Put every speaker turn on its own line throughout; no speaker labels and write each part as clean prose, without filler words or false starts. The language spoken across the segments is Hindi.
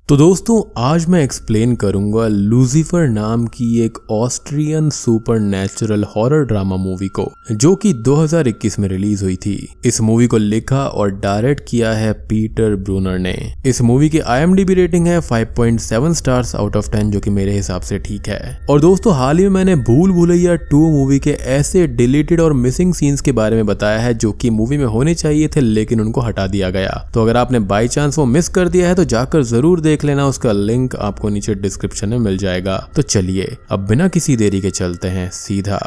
तो दोस्तों आज मैं एक्सप्लेन करूंगा लूसीफर नाम की एक Austrian supernatural horror drama movie को, जो कि 2021 में रिलीज हुई थी। इस मूवी को लिखा और डायरेक्ट किया है पीटर ब्रूनर ने। इस मूवी की IMDb रेटिंग है 5.7 स्टार्स आउट ऑफ 10, जो कि मेरे हिसाब से ठीक है। और दोस्तों हाल ही में मैंने भूल भुलैया 2 मूवी के ऐसे डिलीटेड और मिसिंग सीन्स के बारे में बताया है जो कि मूवी में होने चाहिए थे लेकिन उनको हटा दिया गया। तो अगर आपने बाई चांस वो मिस कर दिया है तो जाकर जरूर देख लेना, उसका लिंक आपको नीचे डिस्क्रिप्शन में मिल जाएगा। तो चलिए अब बिना किसी देरी के चलते हैं सीधा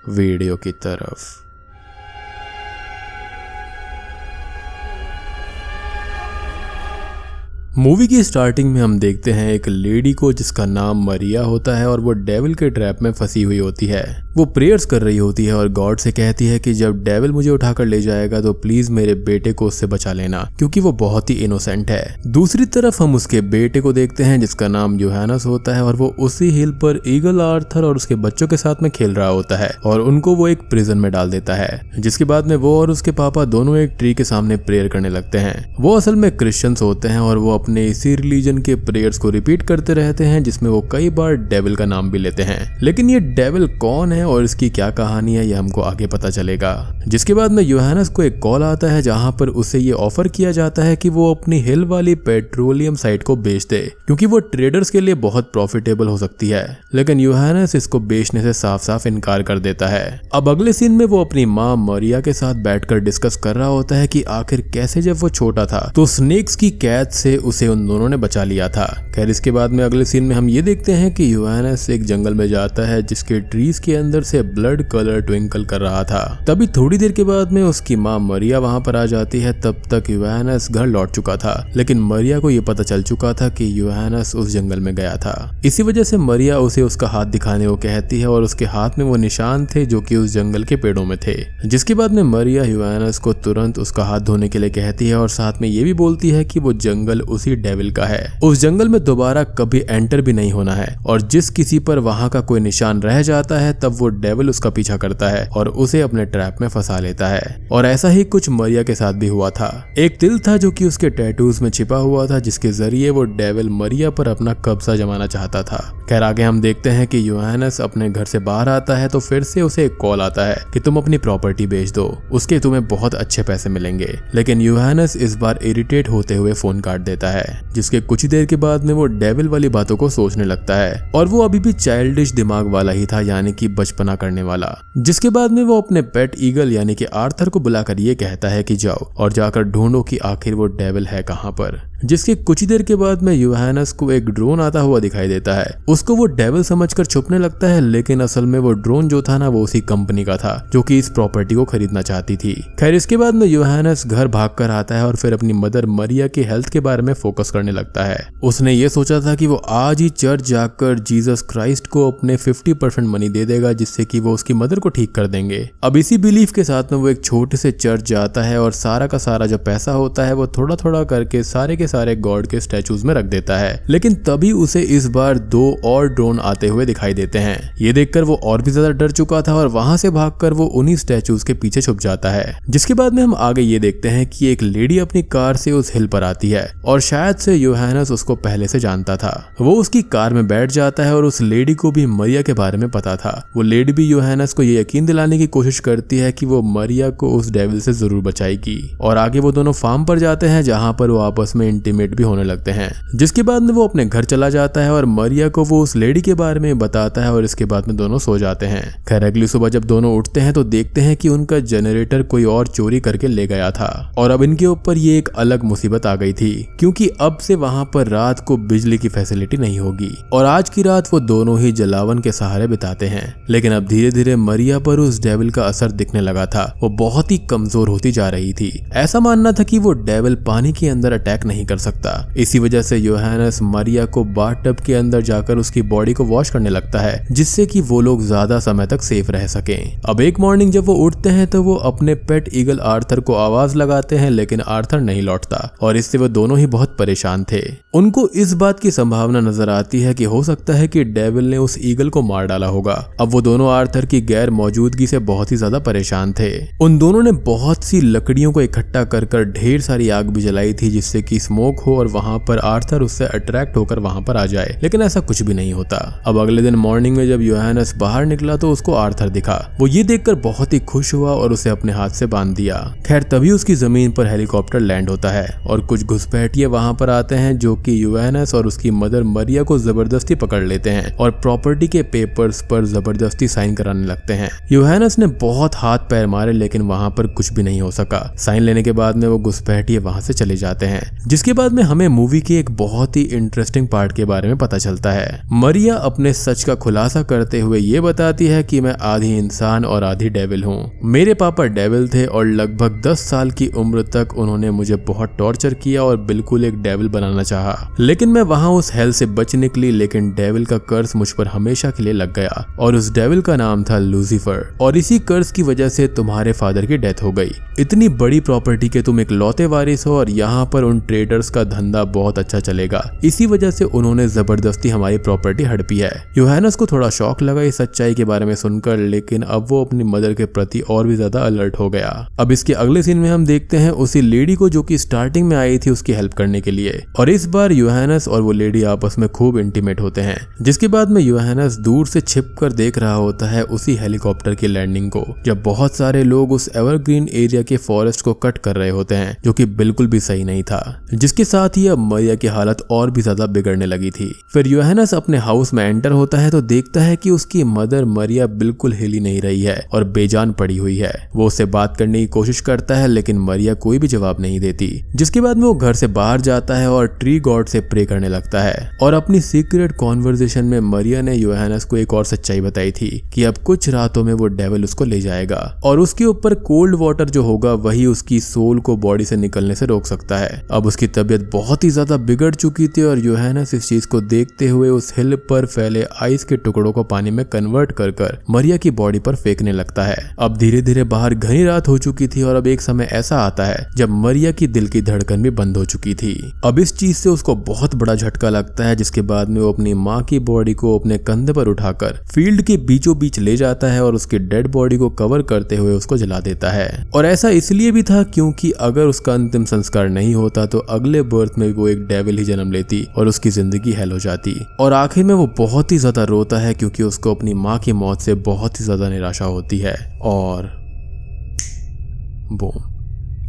वीडियो की तरफ। मूवी की स्टार्टिंग में हम देखते हैं एक लेडी को जिसका नाम मरिया होता है और वो डेविल के ट्रैप में फंसी हुई होती है। वो प्रेयर्स कर रही होती है और गॉड से कहती है कि जब डेविल मुझे उठाकर ले जाएगा तो प्लीज मेरे बेटे को उससे बचा लेना, क्योंकि वो बहुत ही इनोसेंट है। दूसरी तरफ हम उसके बेटे को देखते हैं जिसका नाम यूहानस होता है और वो उसी हिल पर ईगल आर्थर और उसके बच्चों के साथ में खेल रहा होता है और उनको वो एक प्रिजन में डाल देता है, जिसके बाद में वो और उसके पापा दोनों एक ट्री के सामने प्रेयर करने लगते हैं। वो असल में क्रिश्चियंस होते हैं और वो अपने इसी रिलीजन के प्रेयर्स को रिपीट करते रहते हैं, जिसमें वो कई बार डेविल का नाम भी लेते हैं। लेकिन ये डेविल कौन है और इसकी क्या कहानी है ये हमको आगे पता चलेगा। जिसके बाद में यूहानस को एक कॉल आता है जहां पर उसे ये ऑफर किया जाता है कि वो अपनी हिल वाली पेट्रोलियम साइट को बेच दे, क्योंकि वो ट्रेडर्स के लिए बहुत प्रॉफिटेबल हो सकती है। लेकिन यूहानस इसको बेचने से साफ साफ इनकार कर देता है। अब अगले सीन में वो अपनी माँ मरिया के साथ बैठकर डिस्कस कर रहा होता है कि आखिर कैसे जब वो छोटा था तो स्नेक्स की कैद से उसे उन दोनों ने बचा लिया था। खैर इसके बाद में अगले सीन में हम ये देखते हैं कि यूहानस एक जंगल में जाता है जिसके ट्रीज के अंदर से ब्लड कलर ट्विंकल कर रहा था। तभी थोड़ी देर के बाद में उसकी माँ मरिया वहां पर आ जाती है। तब तक यूहानस घर लौट चुका था, लेकिन मरिया को ये पता चल चुका था कि यूहानस उस जंगल में गया था। इसी वजह से मरिया उसे उसका हाथ दिखाने को कहती है और उसके हाथ में वो निशान थे जो कि उस जंगल के पेड़ों में थे। जिसके बाद में मरिया यूहानस को तुरंत उसका हाथ धोने के लिए कहती है और साथ में ये भी बोलती है कि वो जंगल उसी डेविल का है। उस जंगल में दोबारा कभी एंटर भी नहीं होना है और जिस किसी पर वहां का कोई निशान रह जाता है तब वो डेविल उसका पीछा करता है और उसे अपने ट्रैप में फंसा लेता है। और ऐसा ही कुछ मरिया के साथ भी हुआ था। एक तिल था जो कि उसके टैटूज में छिपा हुआ था, जिसके जरिए वो डेविल मरिया पर अपना कब्जा जमाना चाहता था। खैर आगे हम देखते हैं कि यूहानस अपने घर से बाहर आता है तो फिर से उसे एक कॉल आता है कि तुम अपनी प्रॉपर्टी बेच दो, उसके तुम्हें बहुत अच्छे पैसे मिलेंगे। लेकिन यूहानस इस बार इरिटेट होते हुए फोन काट देता है। जिसके कुछ देर के बाद में वो डेविल वाली बातों को सोचने लगता है और वो अभी भी चाइल्डिश दिमाग वाला ही था, यानी कि बचपना करने वाला। जिसके बाद में वो अपने पेट ईगल यानी कि आर्थर को बुलाकर ये कहता है कि जाओ और जाकर ढूंढो कि आखिर वो डेविल है कहां पर। जिसके कुछ देर के बाद में यूहानस को एक ड्रोन आता हुआ दिखाई देता है। उसको वो डेविल समझकर छुपने लगता है, लेकिन असल में वो ड्रोन जो था ना वो उसी कंपनी का था जो कि इस प्रॉपर्टी को खरीदना चाहती थी। खैर इसके बाद में यूहानस घर भागकर आता है और फिर अपनी मदर मरिया की हेल्थ के बारे में फोकस करने लगता है। उसने ये सोचा था कि वो आज ही चर्च जाकर जीसस क्राइस्ट को अपने 50% मनी दे देगा, जिससे कि वो उसकी मदर को ठीक कर देंगे। अब इसी बिलीफ के साथ में वो एक छोटे से चर्च जाता है और सारा का सारा जो पैसा होता है वो थोड़ा थोड़ा करके सारे गॉड के स्टैचूज में रख देता है। लेकिन तभी उसे इस बार 2 और ड्रोन आते हुए दिखाई देते हैं। ये देखकर वो और भी ज्यादा डर चुका था और वहां से भागकर वो उन्हीं स्टैचूज के पीछे छुप जाता है। जिसके बाद में हम आगे ये देखते हैं कि एक लेडी अपनी कार से उस हिल पर आती है और शायद से यूहानस उसको पहले से जानता था। वो उसकी कार में बैठ जाता है और उस लेडी को भी मरिया के बारे में पता था। वो लेडी भी यूहानस को ये यकीन दिलाने की कोशिश करती है कि वो मरिया को उस डेविल से जरूर बचाएगी। और आगे वो दोनों फार्म पर जाते हैं जहां पर वो आपस में इंटीमेट भी होने लगते हैं। जिसके बाद में वो अपने घर चला जाता है और मरिया को वो उस लेडी के बारे में बताता है और इसके बाद में दोनों सो जाते हैं। खैर अगली सुबह जब दोनों उठते हैं तो देखते हैं कि उनका जनरेटर कोई और चोरी करके ले गया था और अब इनके ऊपर ये एक अलग मुसीबत आ गई थी, क्योंकि अब से वहां पर रात को बिजली की फैसिलिटी नहीं होगी और आज की रात वो दोनों ही जलावन के सहारे बिताते हैं। लेकिन अब धीरे धीरे मरिया पर उस डेविल का असर दिखने लगा था। वो बहुत ही कमजोर होती जा रही थी। ऐसा मानना था कि वो डेविल पानी के अंदर अटैक नहीं कर सकता। इसी वजह से यूहानस मरिया को बाथटब के अंदर जाकर उसकी बॉडी को वॉश करने लगता है, जिससे कि वो लोग ज्यादा समय तक सेफ रह सकें। अब एक मॉर्निंग जब वो उठते हैं तो वो अपने पेट ईगल आर्थर को आवाज लगाते हैं, लेकिन आर्थर नहीं लौटता और इससे वो दोनों ही बहुत परेशान थे। उनको इस बात की संभावना नजर आती है कि हो सकता है कि डेविल ने उस ईगल को मार डाला होगा। अब वो दोनों आर्थर की गैर मौजूदगी से बहुत ही ज्यादा परेशान थे। उन दोनों ने बहुत सी लकड़ियों को इकट्ठा कर ढेर सारी आग भी जलाई थी, जिससे कि स्मोक स्मोक हो और वहाँ पर आर्थर उससे अट्रैक्ट होकर वहाँ पर आ जाए, लेकिन ऐसा कुछ भी नहीं होता। अब अगले दिन मॉर्निंग में जब योहानस बाहर निकला तो उसको आर्थर दिखा। वो ये देखकर बहुत ही खुश हुआ और उसे अपने हाथ से बांध दिया। खैर तभी उसकी जमीन पर हेलीकॉप्टर लैंड होता है और कुछ घुसपैठिए वहाँ पर आते हैं जो कि योहानस और उसकी मदर मरिया को जबरदस्ती पकड़ लेते हैं और प्रॉपर्टी के पेपर्स पर जबरदस्ती साइन कराने लगते हैं। योहानस ने बहुत हाथ पैर मारे लेकिन वहाँ पर कुछ भी नहीं हो सका। साइन लेने के बाद में वो घुसपैठिए वहाँ से चले जाते हैं, जिसके बाद में हमें मूवी के एक बहुत ही इंटरेस्टिंग पार्ट के बारे में पता चलता है। मरिया अपने सच का खुलासा करते हुए ये बताती है कि मैं आधी इंसान और आधी डेविल हूँ। मेरे पापा डेविल थे और लगभग 10 साल की उम्र तक उन्होंने मुझे बहुत टॉर्चर किया और बिल्कुल एक डेविल बनाना चाहा, लेकिन मैं वहाँ उस हेल से बच निकली। लेकिन डेविल का कर्ज मुझ पर हमेशा के लिए लग गया और उस डेविल का नाम था लूसीफर, और इसी कर्ज की वजह से तुम्हारे फादर की डेथ हो गई। इतनी बड़ी प्रॉपर्टी के तुम एक लौते वारिस हो और यहाँ पर उन ट्रेडर्स का धंधा बहुत अच्छा चलेगा, इसी वजह से उन्होंने जबरदस्ती हमारी प्रॉपर्टी हड़पी है। योहानस को थोड़ा शॉक लगा इस सच्चाई के बारे में सुनकर, लेकिन अब वो अपनी मदर के प्रति और भी ज्यादा अलर्ट हो गया। अब इसके अगले सीन में हम देखते हैं उसी लेडी को जो कि स्टार्टिंग में आई थी उसकी हेल्प करने के लिए, और इस बार योहानस और वो लेडी आपस में खूब इंटीमेट होते हैं, जिसके बाद में योहानस दूर से छिप कर देख रहा होता है उसी हेलीकॉप्टर की लैंडिंग को, जब बहुत सारे लोग उस एवरग्रीन एरिया के फॉरेस्ट को कट कर रहे होते हैं, जो कि बिल्कुल भी सही नहीं था, जिसके साथ ही अब मरिया की हालत और भी ज्यादा बिगड़ने लगी थी। फिर योहानस अपने हाउस में एंटर होता है तो देखता है कि उसकी मदर मरिया बिल्कुल हिल ही नहीं रही है और बेजान पड़ी हुई है। वो उससे बात करने की कोशिश करता है लेकिन मरिया कोई भी जवाब नहीं देती, जिसके बाद में वो घर से बाहर जाता है और ट्री गॉड से प्रे करने लगता है। और अपनी सीक्रेट कॉन्वर्सेशन में मरिया ने योहानस को एक और सच्चाई बताई थी कि अब कुछ रातों में वो डेविल उसको ले जाएगा और उसके ऊपर कोल्ड वाटर जो होगा वही उसकी सोल को बॉडी से निकलने से रोक सकता है। अब उसकी तबीयत बहुत ही ज्यादा बिगड़ चुकी थी और योहानस इस चीज को देखते हुए उस हिल पर फैले आइस के टुकड़ों को पानी में कन्वर्ट कर मरिया की बॉडी पर फेंकने लगता है। अब धीरे धीरे बाहर घनी रात हो चुकी थी और अब एक समय ऐसा आता है जब मरिया की दिल की धड़कन भी बंद हो चुकी थी। अब इस चीज से उसको बहुत बड़ा झटका लगता है, जिसके बाद में वो अपनी माँ की बॉडी को अपने कंधे पर उठाकर फील्ड के बीचों बीच ले जाता है और उसकी डेड बॉडी को कवर करते हुए उसको जला देता है। और ऐसा इसलिए भी था क्योंकि अगर उसका अंतिम संस्कार नहीं होता तो अगले बर्थ में वो एक डेविल ही जन्म लेती और उसकी जिंदगी हेल हो जाती। और आखिर में वो बहुत ही ज्यादा रोता है क्योंकि उसको अपनी माँ की मौत से बहुत ही ज्यादा निराशा होती है। और बूम,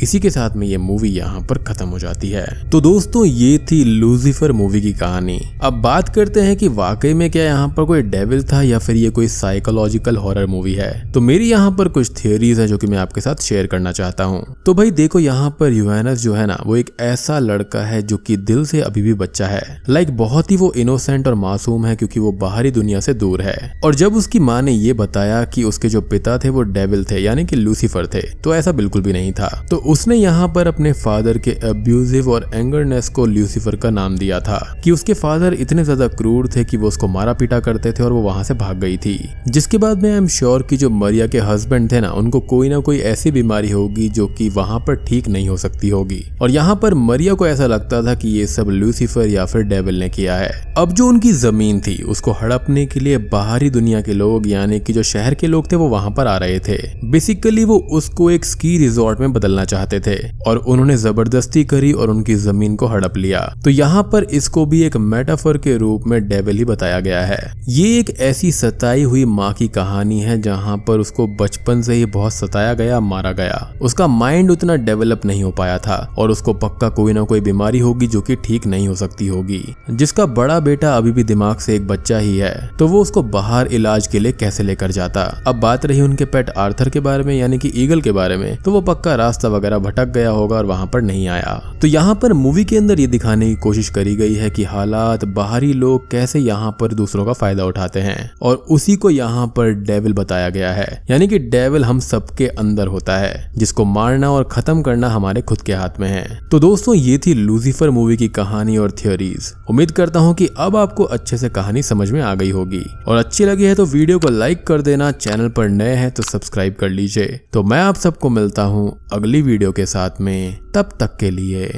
इसी के साथ में ये मूवी यहाँ पर खत्म हो जाती है। तो दोस्तों ये थी लूसीफर मूवी की कहानी। अब बात करते हैं कि वाकई में क्या यहाँ पर कोई डेविल था या फिर ये कोई साइकोलॉजिकल हॉरर मूवी है। तो मेरी यहाँ पर कुछ थियोरीज है जो कि मैं आपके साथ शेयर करना चाहता हूँ। तो भाई देखो, यहाँ पर योहानस जो है ना वो एक ऐसा लड़का है जो कि दिल से अभी भी बच्चा है। लाइक बहुत ही वो इनोसेंट और मासूम है क्योंकि वो बाहरी दुनिया से दूर है। और जब उसकी माँ ने ये बताया कि उसके जो पिता थे वो डेविल थे यानी कि लूसीफर थे, तो ऐसा बिल्कुल भी नहीं था। तो उसने यहाँ पर अपने फादर के अब्यूजिव और एंगरनेस को लूसीफर का नाम दिया था कि उसके फादर इतने ज्यादा क्रूर थे कि वो उसको मारा पीटा करते थे और वो वहां से भाग गई थी। जिसके बाद में आई एम श्योर कि जो मरिया के हस्बैंड थे ना उनको कोई ना कोई ऐसी बीमारी होगी जो कि वहां पर ठीक नहीं हो सकती होगी। और यहाँ पर मरिया को ऐसा लगता था कि ये सब लूसीफर या फिर डेविल ने किया है। अब जो उनकी जमीन थी उसको हड़पने के लिए बाहरी दुनिया के लोग यानी कि जो शहर के लोग थे वो वहां पर आ रहे थे। बेसिकली वो उसको एक स्की रिजॉर्ट में बदलना चाहते थे और उन्होंने जबरदस्ती करी और उनकी जमीन को हड़प लिया। तो यहाँ पर इसको भी एक मेटाफर के रूप में डेविल ही बताया गया है। ये एक ऐसी सताई हुई माँ की कहानी है जहाँ पर उसको बचपन से ही बहुत सताया गया, मारा गया। उसका माइंड उतना डेवलप नहीं हो पाया था और उसको पक्का कोई ना कोई बीमारी होगी जो कि ठीक नहीं हो सकती होगी। जिसका बड़ा बेटा अभी भी दिमाग से एक बच्चा ही है, तो वो उसको बाहर इलाज के लिए कैसे लेकर जाता। अब बात रही उनके पेट आर्थर के बारे में यानी कि ईगल के बारे में, तो वो पक्का रास्ता वगैरह भटक गया होगा और वहां पर नहीं आया। तो यहाँ पर मूवी के अंदर ये दिखाने की कोशिश करी गई है कि हालात, बाहरी लोग कैसे यहाँ पर दूसरों का फायदा उठाते हैं और उसी को यहाँ पर डेविल बताया गया है। यानी कि डेविल हम सबके अंदर होता है जिसको मारना और खत्म करना हमारे खुद के हाथ में है। तो दोस्तों ये थी लूसीफर मूवी की कहानी और थियोरीज। उम्मीद करता हूँ कि अब आपको अच्छे से कहानी समझ में आ गई होगी और अच्छी लगी है तो वीडियो को लाइक कर देना, चैनल पर नए हैं तो सब्सक्राइब कर लीजिए। तो मैं आप सबको मिलता हूँ अगली वीडियो के साथ में, तब तक के लिए